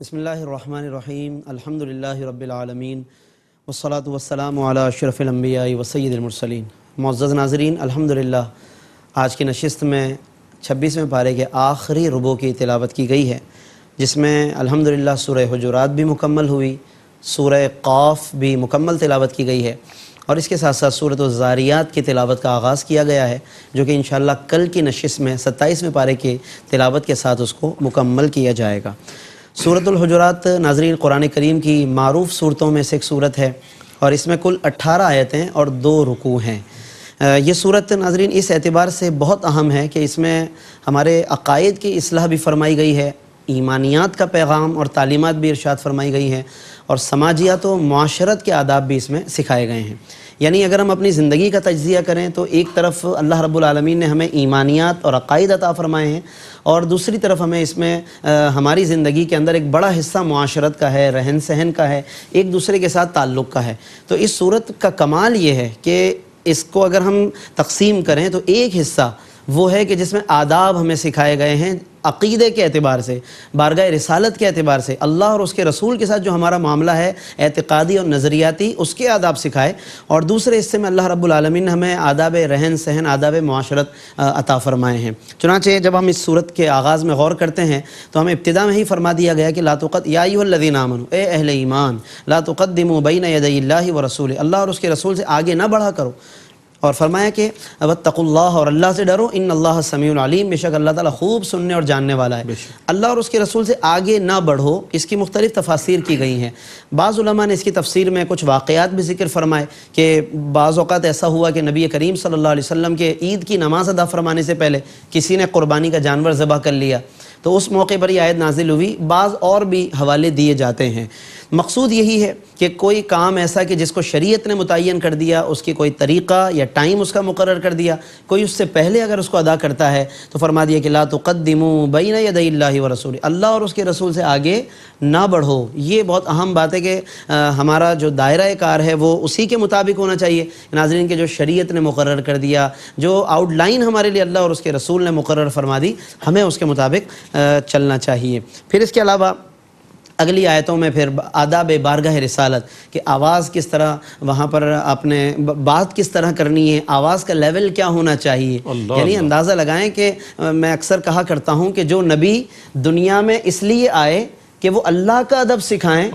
بسم اللہ الرحمن الرحیم الحمدللہ رب العالمین والصلاة والسلام علی اشرف الانبیاء وسید المرسلین۔ معزز ناظرین، الحمدللہ آج کی نشست میں 26ویں پارے کے آخری ربع کی تلاوت کی گئی ہے، جس میں الحمدللہ سورہ حجرات بھی مکمل ہوئی، سورہ قاف بھی مکمل تلاوت کی گئی ہے، اور اس کے ساتھ ساتھ سورۃ الذاریات کی تلاوت کا آغاز کیا گیا ہے، جو کہ انشاءاللہ کل کی نشست میں 27ویں پارے کی تلاوت کے ساتھ اس کو مکمل کیا جائے گا۔ سورۃ الحجرات ناظرین قرآن کریم کی معروف صورتوں میں سے ایک صورت ہے، اور اس میں کل 18 آیتیں اور 2 رکوع ہیں۔ یہ صورت ناظرین اس اعتبار سے بہت اہم ہے کہ اس میں ہمارے عقائد کی اصلاح بھی فرمائی گئی ہے، ایمانیات کا پیغام اور تعلیمات بھی ارشاد فرمائی گئی ہیں، اور سماجیات و معاشرت کے آداب بھی اس میں سکھائے گئے ہیں۔ یعنی اگر ہم اپنی زندگی کا تجزیہ کریں تو ایک طرف اللہ رب العالمین نے ہمیں ایمانیات اور عقائد عطا فرمائے ہیں، اور دوسری طرف ہمیں اس میں ہماری زندگی کے اندر ایک بڑا حصہ معاشرت کا ہے، رہن سہن کا ہے، ایک دوسرے کے ساتھ تعلق کا ہے۔ تو اس صورت کا کمال یہ ہے کہ اس کو اگر ہم تقسیم کریں تو ایک حصہ وہ ہے کہ جس میں آداب ہمیں سکھائے گئے ہیں عقیدے کے اعتبار سے، بارگاہ رسالت کے اعتبار سے، اللہ اور اس کے رسول کے ساتھ جو ہمارا معاملہ ہے اعتقادی اور نظریاتی، اس کے آداب سکھائے، اور دوسرے حصے میں اللہ رب العالمین نے ہمیں آداب رہن سہن، آداب معاشرت عطا فرمائے ہیں۔ چنانچہ جب ہم اس صورت کے آغاز میں غور کرتے ہیں تو ہمیں ابتدا میں ہی فرما دیا گیا کہ یا ایھا الذین آمنوا، اے اہل ایمان، لا تقدموا بین یدی اللہ ورسولہ، اللہ اور اس کے رسول سے آگے نہ بڑھا کرو، اور فرمایا کہ واتقوا اللہ، اور اللہ سے ڈرو، ان اللہ سمیع علیم، بے شک اللہ تعالیٰ خوب سننے اور جاننے والا ہے۔ اللہ اور اس کے رسول سے آگے نہ بڑھو، اس کی مختلف تفاسیر کی گئی ہیں۔ بعض علماء نے اس کی تفسیر میں کچھ واقعات بھی ذکر فرمائے کہ بعض اوقات ایسا ہوا کہ نبی کریم صلی اللہ علیہ وسلم کے عید کی نماز ادا فرمانے سے پہلے کسی نے قربانی کا جانور ذبح کر لیا، تو اس موقع پر یہ آیت نازل ہوئی۔ بعض اور بھی حوالے دیے جاتے ہیں۔ مقصود یہی ہے کہ کوئی کام ایسا کہ جس کو شریعت نے متعین کر دیا، اس کی کوئی طریقہ یا ٹائم اس کا مقرر کر دیا، کوئی اس سے پہلے اگر اس کو ادا کرتا ہے تو فرما دیا کہ لا تقدموا بین یدی اللہ ورسولہ، اللہ اور اس کے رسول سے آگے نہ بڑھو۔ یہ بہت اہم بات ہے کہ ہمارا جو دائرہ کار ہے وہ اسی کے مطابق ہونا چاہیے۔ ناظرین کے جو شریعت نے مقرر کر دیا، جو آؤٹ لائن ہمارے لیے اللہ اور اس کے رسول نے مقرر فرما دی، ہمیں اس کے مطابق چلنا چاہیے۔ پھر اس کے علاوہ اگلی آیتوں میں پھر آداب بارگاہ رسالت کہ آواز کس طرح وہاں پر آپ نے بات کس طرح کرنی ہے، آواز کا لیول کیا ہونا چاہیے۔ یعنی اندازہ لگائیں کہ میں اکثر کہا کرتا ہوں کہ جو نبی دنیا میں اس لیے آئے کہ وہ اللہ کا ادب سکھائیں،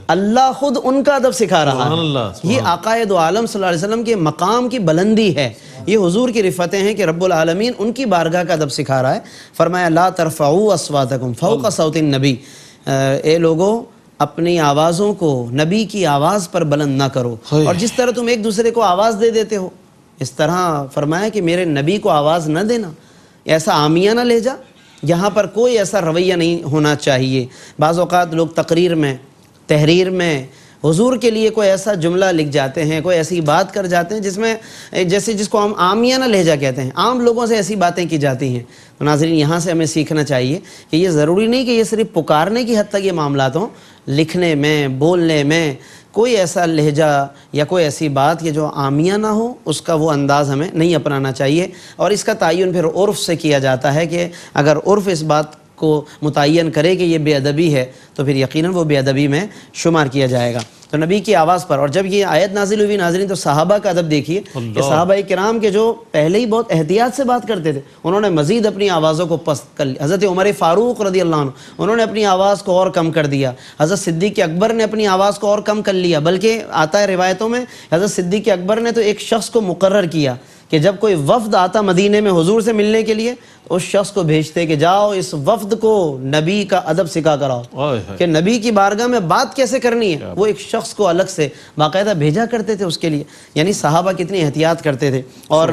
اللہ خود ان کا ادب سکھا رہا ہے۔ یہ آقا دو عالم صلی اللہ علیہ وسلم کے مقام کی بلندی ہے، یہ حضور کی رفتیں ہیں کہ رب العالمین ان کی بارگاہ کا ادب سکھا رہا ہے۔ فرمایا لا ترفعوا اصواتکم فوق صوت النبی، اے لوگوں اپنی آوازوں کو نبی کی آواز پر بلند نہ کرو، اور جس طرح تم ایک دوسرے کو آواز دے دیتے ہو اس طرح فرمایا کہ میرے نبی کو آواز نہ دینا، ایسا عامیانہ لہجہ، یہاں پر کوئی ایسا رویہ نہیں ہونا چاہیے۔ بعض اوقات لوگ تقریر میں، تحریر میں حضور کے لیے کوئی ایسا جملہ لکھ جاتے ہیں، کوئی ایسی بات کر جاتے ہیں جس میں جیسے جس کو ہم عامیانہ لہجہ کہتے ہیں، عام لوگوں سے ایسی باتیں کی جاتی ہیں۔ تو ناظرین یہاں سے ہمیں سیکھنا چاہیے کہ یہ ضروری نہیں کہ یہ صرف پکارنے کی حد تک یہ معاملات ہوں، لکھنے میں، بولنے میں کوئی ایسا لہجہ یا کوئی ایسی بات کہ جو عامیانہ ہو، اس کا وہ انداز ہمیں نہیں اپنانا چاہیے۔ اور اس کا تعین پھر عرف سے کیا جاتا ہے کہ اگر عرف اس بات کو متعین کرے کہ یہ بے ادبی ہے تو پھر یقیناً وہ بے ادبی میں شمار کیا جائے گا۔ تو نبی کی آواز پر، اور جب یہ آیت نازل ہوئی ناظرین تو صحابہ کا ادب دیکھیے کہ صحابہ کرام کے جو پہلے ہی بہت احتیاط سے بات کرتے تھے، انہوں نے مزید اپنی آوازوں کو پست کر لیا۔ حضرت عمر فاروق رضی اللہ عنہ انہوں نے اپنی آواز کو اور کم کر دیا، حضرت صدیق اکبر نے اپنی آواز کو اور کم کر لیا، بلکہ آتا ہے روایتوں میں حضرت صدیق اکبر نے تو ایک شخص کو مقرر کیا کہ جب کوئی وفد آتا مدینے میں حضور سے ملنے کے لیے تو اس شخص کو بھیجتے کہ جاؤ اس وفد کو نبی کا ادب سکھا کر آؤ، کہ نبی کی بارگاہ میں بات کیسے کرنی ہے، وہ ایک شخص کو الگ سے باقاعدہ بھیجا کرتے تھے اس کے لیے۔ یعنی صحابہ کتنی احتیاط کرتے تھے، اور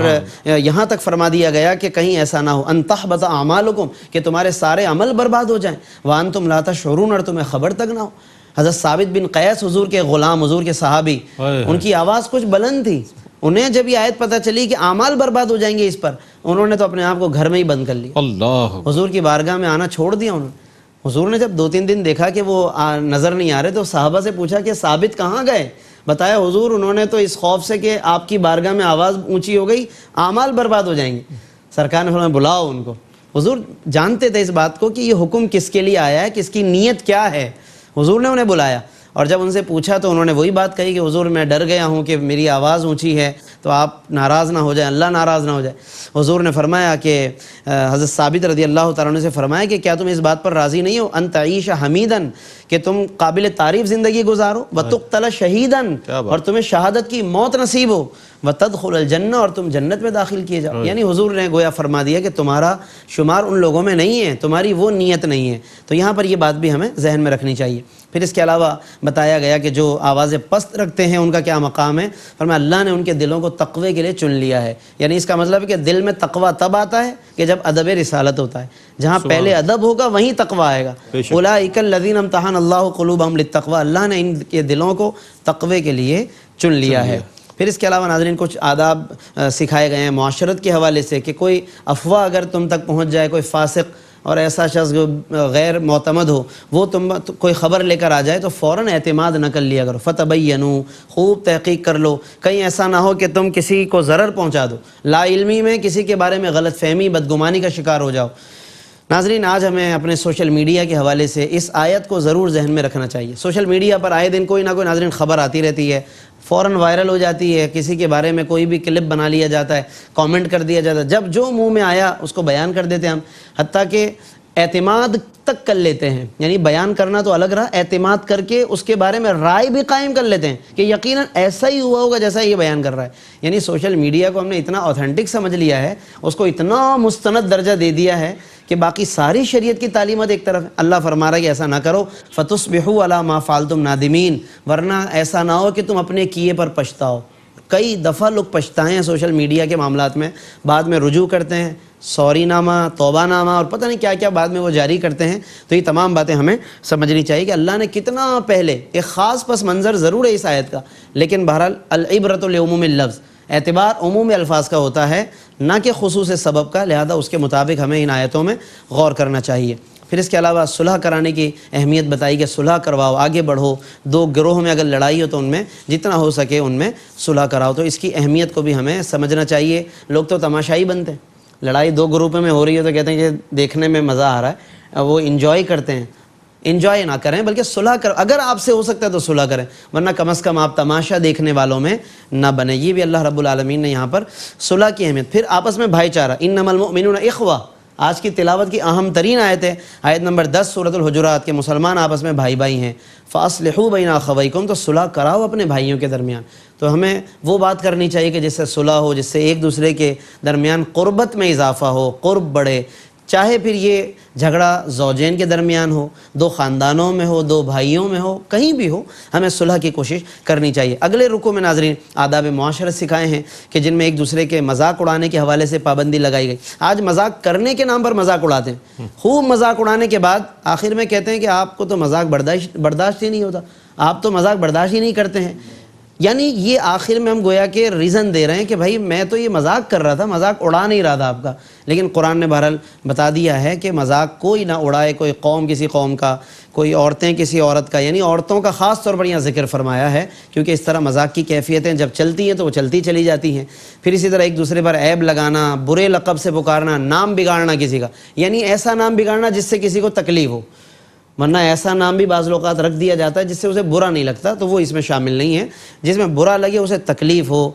یہاں تک فرما دیا گیا کہ کہیں ایسا نہ ہو ان تحبط اعمالکم، کہ تمہارے سارے عمل برباد ہو جائیں، وانتم لا تشعرون، اور تمہیں خبر تک نہ ہو۔ حضرت ثابت بن قیس حضور کے غلام، حضور کے صحابی، ان کی آواز کچھ بلند تھی، انہیں جب یہ آیت پتہ چلی کہ اعمال برباد ہو جائیں گے اس پر، انہوں نے تو اپنے آپ کو گھر میں ہی بند کر لیا، حضور کی بارگاہ میں آنا چھوڑ دیا انہوں نے۔ حضور نے جب 2-3 دن دیکھا کہ وہ نظر نہیں آ رہے تو صحابہ سے پوچھا کہ ثابت کہاں گئے؟ بتایا حضور انہوں نے تو اس خوف سے کہ آپ کی بارگاہ میں آواز اونچی ہو گئی اعمال برباد ہو جائیں گے، سرکار نے فرمایا بلاؤ ان کو۔ حضور جانتے تھے اس بات کو کہ یہ حکم کس کے لیے آیا ہے، کس کی نیت کیا ہے، حضور نے انہیں بلایا اور جب ان سے پوچھا تو انہوں نے وہی بات کہی کہ حضور میں ڈر گیا ہوں کہ میری آواز اونچی ہے تو آپ ناراض نہ ہو جائیں، اللہ ناراض نہ ہو جائے۔ حضور نے فرمایا کہ حضرت ثابت رضی اللہ تعالیٰ عنہ سے فرمایا کہ کیا تم اس بات پر راضی نہیں ہو ان تعیش حمیدن، کہ تم قابل تعریف زندگی گزارو، وتقتل شہیدن، اور تمہیں شہادت کی موت نصیب ہو، وتدخل الجنہ، اور تم جنت میں داخل کیے جاؤ۔ یعنی حضور نے گویا فرما دیا کہ تمہارا شمار ان لوگوں میں نہیں ہے، تمہاری وہ نیت نہیں ہے۔ تو یہاں پر یہ بات بھی ہمیں ذہن میں رکھنی چاہیے۔ پھر اس کے علاوہ بتایا گیا کہ جو آوازیں پست رکھتے ہیں ان کا کیا مقام ہے، فرمایا اللہ نے ان کے دلوں کو تقوی کے لیے چن لیا ہے۔ یعنی اس کا مطلب ہے کہ دل میں تقوی تب آتا ہے کہ جب ادب رسالت ہوتا ہے، جہاں پہلے ادب ہوگا وہیں تقوی آئے گا۔ اولئک الذین امتحن اللہ قلوبہم للتقوی، اللہ نے ان کے دلوں کو تقوی کے لیے چن لیا ہے۔ پھر اس کے علاوہ ناظرین کچھ آداب سکھائے گئے ہیں معاشرت کے حوالے سے کہ کوئی افواہ اگر تم تک پہنچ جائے، کوئی فاسق اور ایسا شخص جو غیر معتمد ہو وہ تم کوئی خبر لے کر آ جائے تو فوراً اعتماد نہ کر لیا کرو، فتبینوا، خوب تحقیق کر لو، کہیں ایسا نہ ہو کہ تم کسی کو ضرر پہنچا دو، لا علمی میں کسی کے بارے میں غلط فہمی بدگمانی کا شکار ہو جاؤ۔ ناظرین آج ہمیں اپنے سوشل میڈیا کے حوالے سے اس آیت کو ضرور ذہن میں رکھنا چاہیے۔ سوشل میڈیا پر آئے دن کوئی نہ کوئی ناظرین خبر آتی رہتی ہے، فوراً وائرل ہو جاتی ہے، کسی کے بارے میں کوئی بھی کلپ بنا لیا جاتا ہے، کامنٹ کر دیا جاتا ہے، جب جو منہ میں آیا اس کو بیان کر دیتے ہیں ہم، حتیٰ کہ اعتماد تک کر لیتے ہیں۔ یعنی بیان کرنا تو الگ رہا، اعتماد کر کے اس کے بارے میں رائے بھی قائم کر لیتے ہیں کہ یقیناً ایسا ہی ہوا ہوگا جیسا یہ بیان کر رہا ہے۔ یعنی سوشل میڈیا کو ہم نے اتنا اوتھینٹک سمجھ لیا ہے، اس کو اتنا مستند درجہ دے دیا ہے کہ باقی ساری شریعت کی تعلیمات ایک طرف ہے۔ اللہ فرما رہا ہے کہ ایسا نہ کرو، فتصبحوا علی ما فعلتم نادمین، ورنہ ایسا نہ ہو کہ تم اپنے کیے پر پچھتاؤ۔ کئی دفعہ لوگ پچھتائے ہیں سوشل میڈیا کے معاملات میں، بعد میں رجوع کرتے ہیں، سوری نامہ، توبہ نامہ اور پتہ نہیں کیا کیا بعد میں وہ جاری کرتے ہیں۔ تو یہ تمام باتیں ہمیں سمجھنی چاہیے کہ اللہ نے کتنا پہلے ایک خاص پس منظر ضرور ہے اس آیت کا، لیکن بہرحال العبرۃ لعموم اللفظ، اعتبار عموم الفاظ کا ہوتا ہے نہ کہ خصوص سبب کا، لہذا اس کے مطابق ہمیں ان آیتوں میں غور کرنا چاہیے۔ پھر اس کے علاوہ صلح کرانے کی اہمیت بتائی کہ صلح کرواؤ، آگے بڑھو، دو گروہ میں اگر لڑائی ہو تو ان میں جتنا ہو سکے ان میں صلح کراؤ۔ تو اس کی اہمیت کو بھی ہمیں سمجھنا چاہیے۔ لوگ تو تماشائی بنتے ہیں، لڑائی دو گروپوں میں ہو رہی ہے تو کہتے ہیں کہ دیکھنے میں مزہ آ رہا ہے، وہ انجوائے کرتے ہیں۔ انجوائے نہ کریں بلکہ صلح کر، اگر آپ سے ہو سکتا ہے تو صلح کریں، ورنہ کم از کم آپ تماشا دیکھنے والوں میں نہ بنیں۔ یہ بھی اللہ رب العالمین نے یہاں پر صلح کی اہمیت۔ پھر آپس میں بھائی چارہ، انما المؤمنون اخوہ، آج کی تلاوت کی اہم ترین آیت ہے، آیت نمبر 10 سورۃ الحجرات کے، مسلمان آپس میں بھائی بھائی ہیں، فاصلحوا بین اخویکم، تو صلح کراؤ اپنے بھائیوں کے درمیان۔ تو ہمیں وہ بات کرنی چاہیے کہ جس سے صلح ہو، جس سے ایک دوسرے کے درمیان قربت میں اضافہ ہو، قرب بڑھے، چاہے پھر یہ جھگڑا زوجین کے درمیان ہو، دو خاندانوں میں ہو، دو بھائیوں میں ہو، کہیں بھی ہو، ہمیں صلح کی کوشش کرنی چاہیے۔ اگلے رکوع میں ناظرین آداب معاشرت سکھائے ہیں کہ جن میں ایک دوسرے کے مذاق اڑانے کے حوالے سے پابندی لگائی گئی۔ آج مذاق کرنے کے نام پر مذاق اڑاتے ہیں، خوب مذاق اڑانے کے بعد آخر میں کہتے ہیں کہ آپ کو تو مذاق برداشت ہی نہیں ہوتا، آپ تو مذاق برداشت ہی نہیں کرتے ہیں۔ یعنی یہ آخر میں ہم گویا کہ ریزن دے رہے ہیں کہ بھائی میں تو یہ مذاق کر رہا تھا، مذاق اڑا نہیں رہا تھا آپ کا، لیکن قرآن نے بہرحال بتا دیا ہے کہ مذاق کوئی نہ اڑائے، کوئی قوم کسی قوم کا، کوئی عورتیں کسی عورت کا، یعنی عورتوں کا خاص طور پر یہاں ذکر فرمایا ہے، کیونکہ اس طرح مذاق کی کیفیتیں جب چلتی ہیں تو وہ چلتی چلی جاتی ہیں۔ پھر اسی طرح ایک دوسرے پر عیب لگانا، برے لقب سے پکارنا، نام بگاڑنا کسی کا، یعنی ایسا نام بگاڑنا جس سے کسی کو تکلیف ہو، ورنہ ایسا نام بھی بعض اوقات رکھ دیا جاتا ہے جس سے اسے برا نہیں لگتا، تو وہ اس میں شامل نہیں ہے۔ جس میں برا لگے، اسے تکلیف ہو،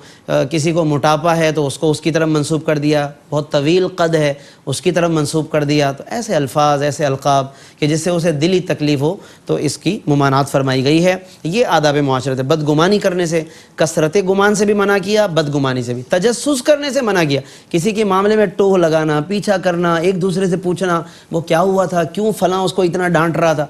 کسی کو موٹاپا ہے تو اس کو اس کی طرف منسوب کر دیا، بہت طویل قد ہے اس کی طرف منسوب کر دیا، تو ایسے الفاظ، ایسے القاب کہ جس سے اسے دلی تکلیف ہو تو اس کی ممانعت فرمائی گئی ہے۔ یہ آداب معاشرت ہے۔ بدگمانی کرنے سے، کثرت گمان سے بھی منع کیا، بدگمانی سے بھی، تجسس کرنے سے منع کیا، کسی کے معاملے میں ٹوہ لگانا، پیچھا کرنا، ایک دوسرے سے پوچھنا وہ کیا ہوا تھا، کیوں فلاں اس کو اتنا ڈانٹ رہا تھا۔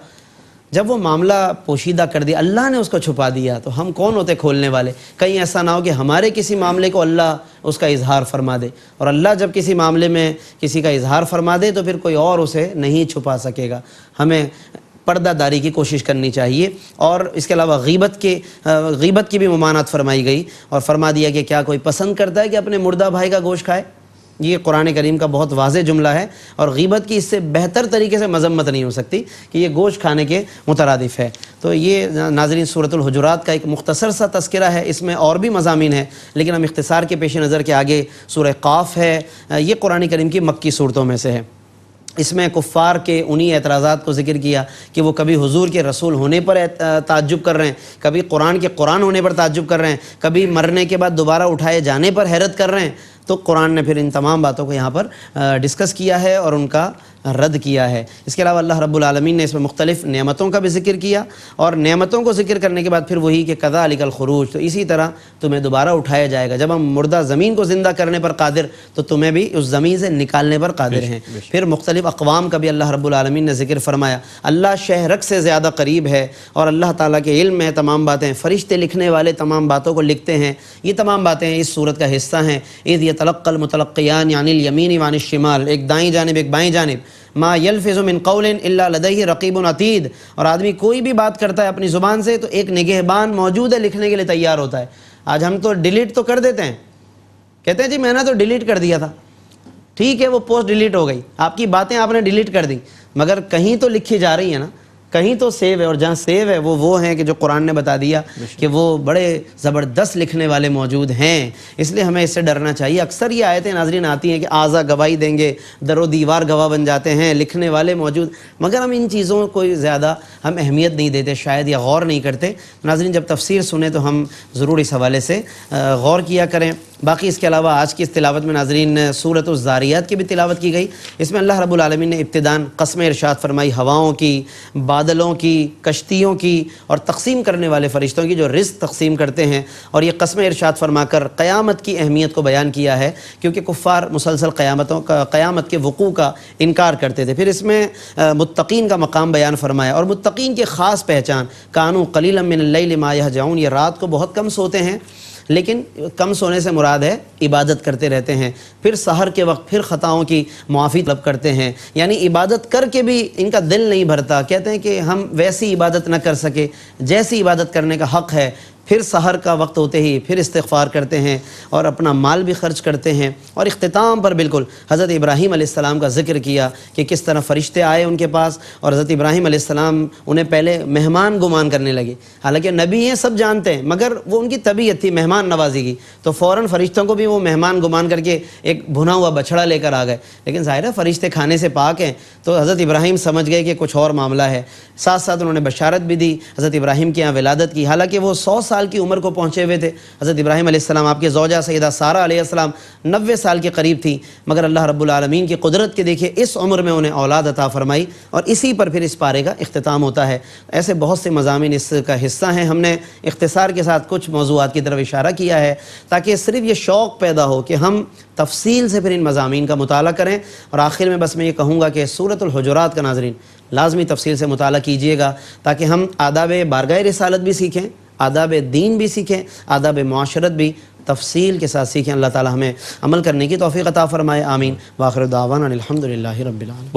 جب وہ معاملہ پوشیدہ کر دیا، اللہ نے اس کو چھپا دیا، تو ہم کون ہوتے کھولنے والے؟ کہیں ایسا نہ ہو کہ ہمارے کسی معاملے کو اللہ اس کا اظہار فرما دے، اور اللہ جب کسی معاملے میں کسی کا اظہار فرما دے تو پھر کوئی اور اسے نہیں چھپا سکے گا۔ ہمیں پردہ داری کی کوشش کرنی چاہیے۔ اور اس کے علاوہ غیبت کی بھی ممانعت فرمائی گئی، اور فرما دیا کہ کیا کوئی پسند کرتا ہے کہ اپنے مردہ بھائی کا گوشت کھائے؟ یہ قرآن کریم کا بہت واضح جملہ ہے، اور غیبت کی اس سے بہتر طریقے سے مذمت نہیں ہو سکتی کہ یہ گوشت کھانے کے مترادف ہے۔ تو یہ ناظرین سورۃ الحجرات کا ایک مختصر سا تذکرہ ہے، اس میں اور بھی مضامین ہیں، لیکن ہم اختصار کے پیش نظر کے آگے سورہ قاف ہے، یہ قرآن کریم کی مکی صورتوں میں سے ہے۔ اس میں کفار کے انہی اعتراضات کو ذکر کیا کہ وہ کبھی حضور کے رسول ہونے پر تعجب کر رہے ہیں، کبھی قرآن کے قرآن ہونے پر تعجب کر رہے ہیں، کبھی مرنے کے بعد دوبارہ اٹھائے جانے پر حیرت کر رہے ہیں۔ تو قرآن نے پھر ان تمام باتوں کو یہاں پر ڈسکس کیا ہے اور ان کا رد کیا ہے۔ اس کے علاوہ اللہ رب العالمین نے اس میں مختلف نعمتوں کا بھی ذکر کیا، اور نعمتوں کو ذکر کرنے کے بعد پھر وہی کہ کذالک الخروج، تو اسی طرح تمہیں دوبارہ اٹھایا جائے گا۔ جب ہم مردہ زمین کو زندہ کرنے پر قادر، تو تمہیں بھی اس زمین سے نکالنے پر قادر ہیں۔ پھر مختلف اقوام کا بھی اللہ رب العالمین نے ذکر فرمایا۔ اللہ شہرک سے زیادہ قریب ہے، اور اللہ تعالیٰ کے علم میں تمام باتیں، فرشتے لکھنے والے تمام باتوں کو لکھتے ہیں۔ یہ تمام باتیں اس صورت کا حصہ ہیں۔ اذ یتلقی المتلقیان یعنی الیمین وعن الشمال، ایک دائیں جانب ایک بائیں جانب، ما یلفظ من قول الا لدیہ رقیب عتید، اور آدمی کوئی بھی بات کرتا ہے اپنی زبان سے تو ایک نگہبان موجود ہے، لکھنے کے لیے تیار ہوتا ہے۔ آج ہم تو ڈیلیٹ تو کر دیتے ہیں، کہتے ہیں جی میں نے تو ڈیلیٹ کر دیا تھا، ٹھیک ہے وہ پوسٹ ڈیلیٹ ہو گئی، آپ کی باتیں آپ نے ڈیلیٹ کر دی، مگر کہیں تو لکھی جا رہی ہیں نا، کہیں تو سیو ہے، اور جہاں سیو ہے وہ ہیں کہ جو قرآن نے بتا دیا کہ وہ بڑے زبردست لکھنے والے موجود ہیں۔ اس لیے ہمیں اس سے ڈرنا چاہیے۔ اکثر یہ آیتیں ناظرین آتی ہیں کہ اعضا گواہی دیں گے، در و دیوار گواہ بن جاتے ہیں، لکھنے والے موجود، مگر ہم ان چیزوں کو زیادہ ہم اہمیت نہیں دیتے شاید، یا غور نہیں کرتے۔ ناظرین جب تفسیر سنیں تو ہم ضرور اس حوالے سے غور کیا کریں۔ باقی اس کے علاوہ آج کی اس تلاوت میں ناظرین سورۃ الذاریات کی بھی تلاوت کی گئی۔ اس میں اللہ رب العالمین نے ابتداً قسمیں ارشاد فرمائی ہواؤں کی، بادلوں کی، کشتیوں کی، اور تقسیم کرنے والے فرشتوں کی جو رزق تقسیم کرتے ہیں، اور یہ قسمیں ارشاد فرما کر قیامت کی اہمیت کو بیان کیا ہے، کیونکہ کفار مسلسل قیامت کے وقوع کا انکار کرتے تھے۔ پھر اس میں متقین کا مقام بیان فرمایا، اور متقین کی خاص پہچان، کانوا قلیلا من اللیل ما یہجعون، یہ رات کو بہت کم سوتے ہیں، لیکن کم سونے سے مراد ہے عبادت کرتے رہتے ہیں، پھر سحر کے وقت پھر خطاؤں کی معافی طلب کرتے ہیں، یعنی عبادت کر کے بھی ان کا دل نہیں بھرتا، کہتے ہیں کہ ہم ویسی عبادت نہ کر سکے جیسی عبادت کرنے کا حق ہے، پھر سحر کا وقت ہوتے ہی پھر استغفار کرتے ہیں اور اپنا مال بھی خرچ کرتے ہیں۔ اور اختتام پر بالکل حضرت ابراہیم علیہ السلام کا ذکر کیا کہ کس طرح فرشتے آئے ان کے پاس، اور حضرت ابراہیم علیہ السلام انہیں پہلے مہمان گمان کرنے لگے، حالانکہ نبی ہیں سب جانتے ہیں، مگر وہ ان کی طبیعت تھی مہمان نوازی کی، تو فوراً فرشتوں کو بھی وہ مہمان گمان کر کے ایک بھنا ہوا بچڑا لے کر آ گئے، لیکن ظاہر ہے فرشتے کھانے سے پاک ہیں، تو حضرت ابراہیم سمجھ گئے کہ کچھ اور معاملہ ہے۔ ساتھ ساتھ انہوں نے بشارت بھی دی حضرت ابراہیم کے یہاں ولادت کی، حالانکہ وہ 100 سال کی عمر کو پہنچے ہوئے تھے۔ حضرت ابراہیم علیہ السلام، آپ کی زوجہ سیدہ سارہ علیہ السلام 90 سال کے قریب تھی، مگر اللہ رب العالمین کی قدرت کے دیکھیے اس عمر میں انہیں اولاد عطا فرمائی، اور اسی پر پھر اس پارے کا اختتام ہوتا ہے۔ ایسے بہت سے مضامین اس کا حصہ ہیں، ہم نے اختصار کے ساتھ کچھ موضوعات کی طرف اشارہ کیا ہے تاکہ صرف یہ شوق پیدا ہو کہ ہم تفصیل سے پھر ان مضامین کا مطالعہ کریں۔ اور آخر میں بس میں یہ کہوں گا کہ سورۃ الحجرات کا ناظرین لازمی تفصیل سے مطالعہ کیجئے گا، تاکہ ہم آداب بارگاہ رسالت بھی سیکھیں، آداب دین بھی سیکھیں، آداب معاشرت بھی تفصیل کے ساتھ سیکھیں۔ اللہ تعالی ہمیں عمل کرنے کی توفیق عطا فرمائے، آمین۔ وآخر دعوانا الحمدللہ رب العالمین۔